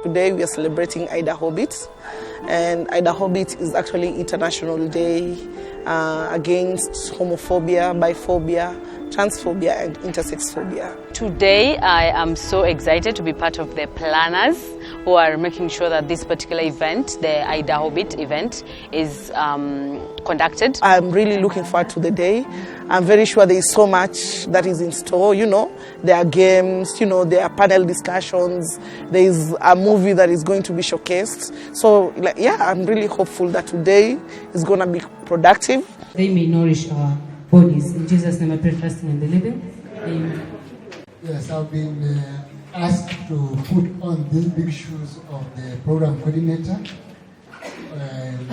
Today we are celebrating IDAHOBIT, and IDAHOBIT is actually International Day Against Homophobia, Biphobia, Transphobia and Intersex phobia. Today I am so excited to be part of the planners who are making sure that this particular event, the IDAHOBIT event, is conducted. I'm really looking forward to the day. I'm very sure there is so much that is in store, you know. There are games, you know, there are panel discussions, there is a movie that is going to be showcased. So, yeah, I'm really hopeful that today is going to be productive. They may nourish our bodies. In Jesus' name I pray, trusting in the living. Amen. Yes, I've been asked to put on these big shoes of the program coordinator,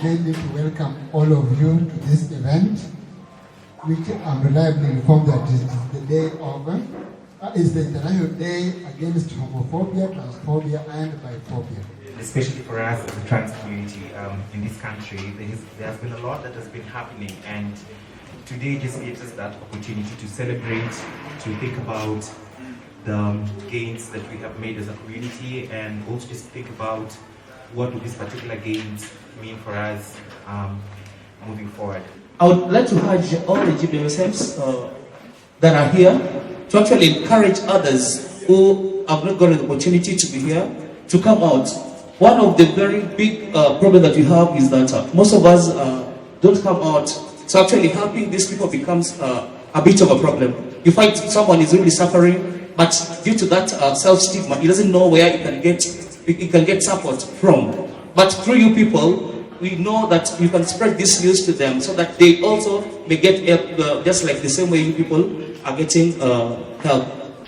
mainly to welcome all of you to this event, which I'm reliably informed that it is the day of, is the International Day Against Homophobia, Transphobia and Biphobia. Especially for us as a trans community in this country, there has been a lot that has been happening, and today just gives us that opportunity to celebrate, to think about the gains that we have made as a community, and also just think about what do these particular gains mean for us moving forward. I would like to urge all the GBMSMs that are here to actually encourage others who have not gotten the opportunity to be here to come out. One of the very big problems that we have is that most of us don't come out, so actually helping these people becomes a bit of a problem. You find someone is really suffering, but due to that self-stigma, he doesn't know where he can get support from. But through you people, we know that you can spread this news to them so that they also may get help, just like the same way you people are getting help.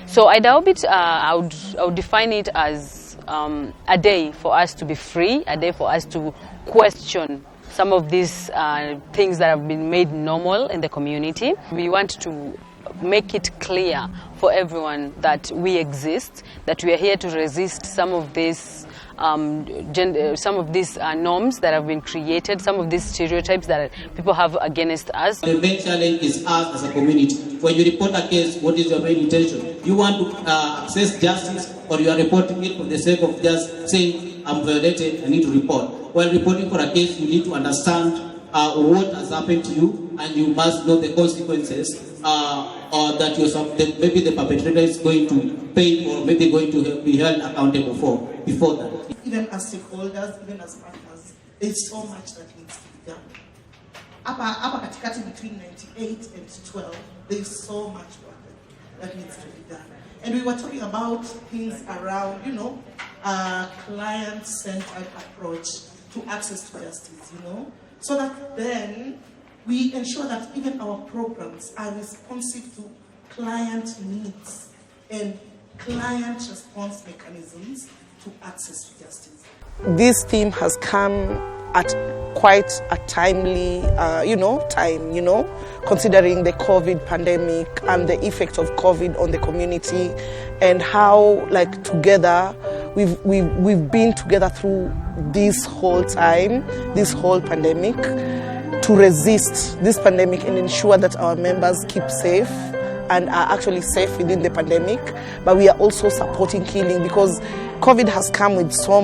So IDAHOBIT, I would define it as a day for us to be free, a day for us to question some of these things that have been made normal in the community. We want to make it clear for everyone that we exist, that we are here to resist some of these norms that have been created, some of these stereotypes that people have against us. The main challenge is us as a community. When you report a case, what is your main intention? You want to access justice, or you are reporting it for the sake of just saying, I'm violated, I need to report. While reporting for a case, you need to understand what has happened to you, and you must know the consequences, or that maybe the perpetrator is going to pay for, maybe going to be held accountable for before that. Even as stakeholders, even as partners, there's so much that needs to be done. Upper katikati between 98 and 12, there's so much work that needs to be done. And we were talking about things around, you know, client-centered approach to access to justice, you know, so that then we ensure that even our programs are responsive to client needs and client response mechanisms to access to justice. This theme has come at quite a timely, time, considering the COVID pandemic and the effect of COVID on the community, and how, like, together we've been together through this whole time, this whole pandemic, to resist this pandemic and ensure that our members keep safe and are actually safe within the pandemic. But we are also supporting healing, because COVID has come with so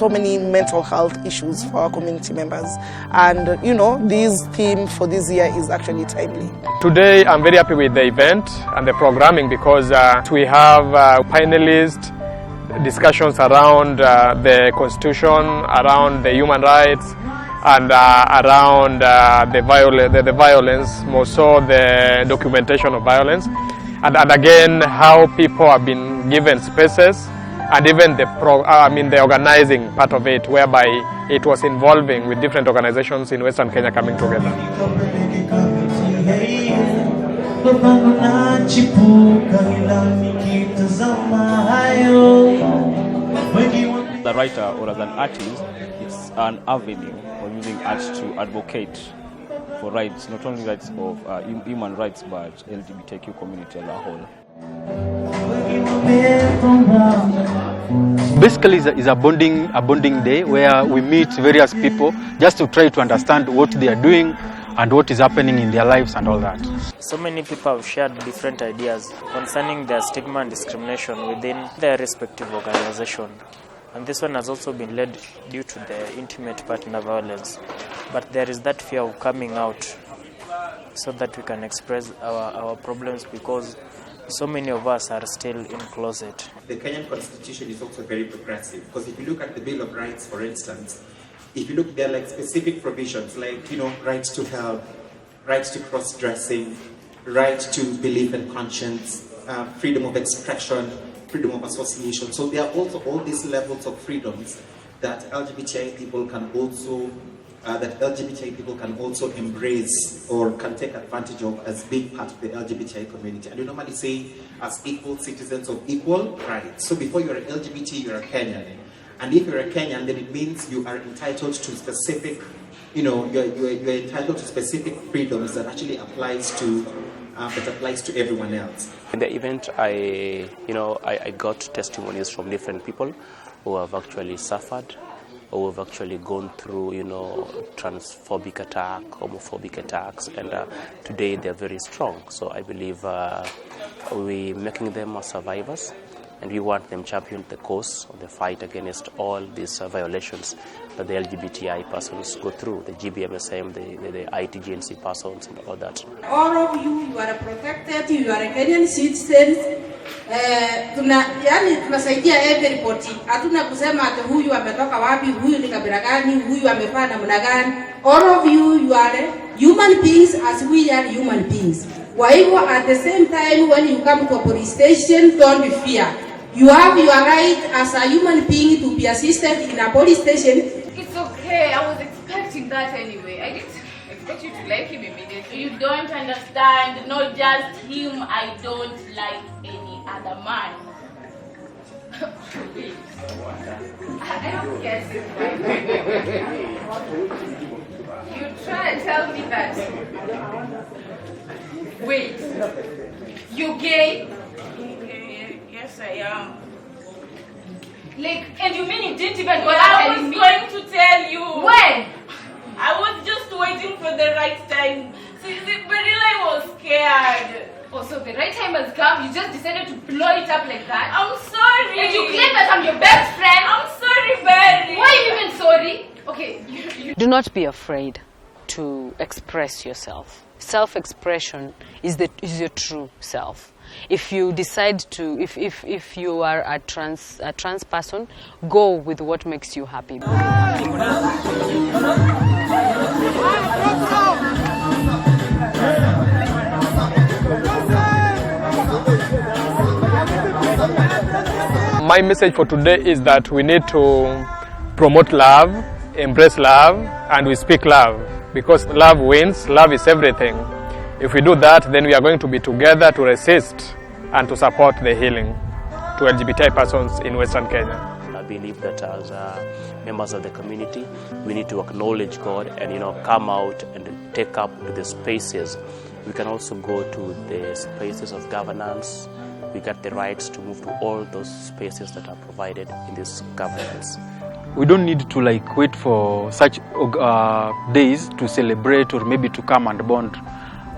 many mental health issues for our community members. And, this theme for this year is actually timely. Today, I'm very happy with the event and the programming, because we have panelists, discussions around the Constitution, around the human rights, and around the violence, more so the documentation of violence, and again how people have been given spaces, and even the organizing part of it, whereby it was involving with different organizations in Western Kenya coming together. The writer, or as an artist, it's an avenue for using art to advocate for rights, not only rights of human rights, but LGBTQ community as a whole. Basically, it's a bonding day where we meet various people just to try to understand what they are doing and what is happening in their lives and all that. So many people have shared different ideas concerning their stigma and discrimination within their respective organization. And this one has also been led due to the intimate partner violence. But there is that fear of coming out so that we can express our problems, because so many of us are still in closet. The Kenyan constitution is also very progressive, because if you look at the Bill of Rights, for instance, if you look, there are like specific provisions like, rights to health, rights to cross-dressing, right to belief and conscience, freedom of expression, freedom of association. So there are also all these levels of freedoms that LGBTI people can also embrace or can take advantage of as being part of the LGBTI community. And we normally say as equal citizens of equal rights. So before you're an LGBT, you're a Kenyan. And if you're a Kenyan, then it means you are entitled to specific, you're entitled to specific freedoms that actually applies to everyone else. In the event, I got testimonies from different people who have actually suffered, or who have actually gone through, transphobic attack, homophobic attacks, and today they're very strong. So I believe we're making them as survivors, and we want them champion the cause of the fight against all these violations that the LGBTI persons go through, the GBMSM, the ITGNC persons, and all that. All of you are protected, you are Kenyan citizens. Tunasaidia everybody. Hatuna kusema ati huyu ametoka wapi, huyu ni kabila gani, huyu amefanya namna gani. All of you are human beings as we are human beings. Kwa hivyo at the same time, when you come to a police station, don't fear. You have your right as a human being to be assisted in a police station. It's okay. I was expecting that anyway. I didn't expect you to like him immediately. You don't understand. Not just him. I don't like any other man. I don't get it. You try and tell me that. Wait. You gay? Yes, I am. And you mean you didn't even bother telling me? I was going to tell you. When? I was just waiting for the right time. See, Barilla was scared. Oh, so the right time has come, you just decided to blow it up like that? I'm sorry. And you claim that I'm your best friend? I'm sorry, Barry. Why are you even sorry? Okay. Do not be afraid to express yourself. Self-expression is your true self. If you decide to, if you are a trans person, go with what makes you happy. My message for today is that we need to promote love, embrace love, and we speak love, because love wins. Love is everything. If we do that, then we are going to be together to resist and to support the healing to LGBTI persons in Western Kenya. I believe that as members of the community, we need to acknowledge God and come out and take up the spaces. We can also go to the spaces of governance. We got the rights to move to all those spaces that are provided in this governance. We don't need to wait for such days to celebrate or maybe to come and bond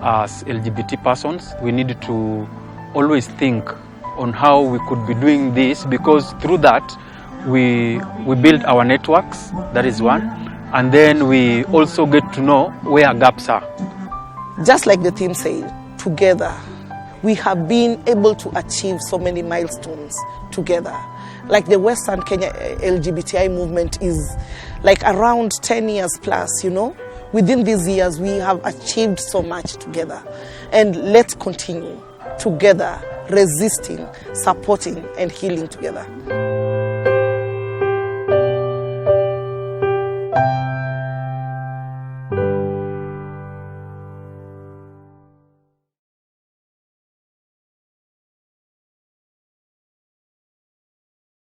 as LGBT persons. We need to always think on how we could be doing this, because through that we build our networks, that is one, and then we also get to know where gaps are. Just like the theme said, together we have been able to achieve so many milestones together. Like the Western Kenya LGBTI movement is around 10 years plus, Within these years, we have achieved so much together. And let's continue together, resisting, supporting, and healing together.